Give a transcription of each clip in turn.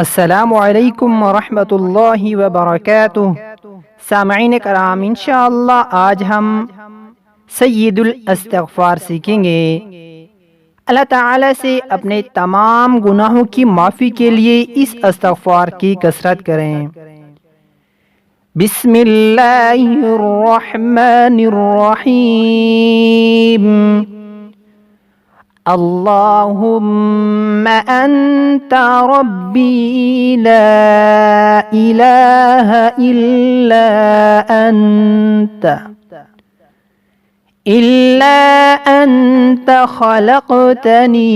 अस्सलामु अलैकुम वरहमतुल्लाहि वबरकातुह। सामईन कराम, इंशाअल्लाह आज हम सय्यदुल इस्तिग़फ़ार सीखेंगे। अल्लाह ताला से अपने तमाम गुनाहों की माफ़ी के लिए इस इस्तिग़फ़ार की कसरत करें। बिस्मिल्लाहिर रहमानिर रहीम। अल्लाहुम्मा अंता रब्बी ला इलाहा इल्ला अंता खलक़तनी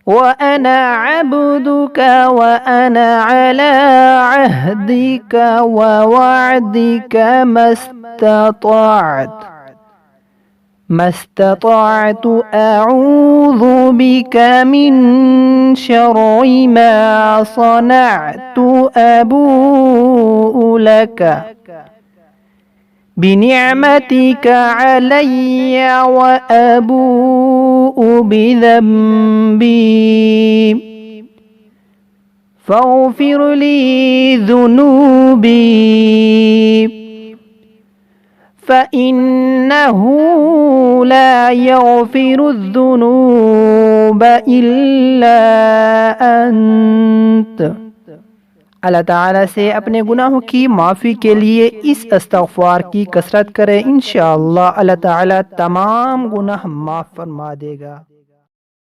व अना अब्दुका व अना अला अहदिका व वअदिका मस्ततअतु अऊज़ु बिका मिन शर्रि मा सनअतु अबूउ लका बिनिअमतिका अलैया व अबूउ बिज़ंबी फ़ग़फ़िर ली ज़ुनूबी फ़इन्नहु ला यग़फ़िरुज़्ज़ुनूब इल्ला अंत। अल्लाह ताला से अपने गुनाहों की माफ़ी के लिए इस इस्तिग़फ़ार की कसरत करें। इंशाअल्लाह अल्लाह ताला तमाम गुनाह माफ़ फरमा देगा।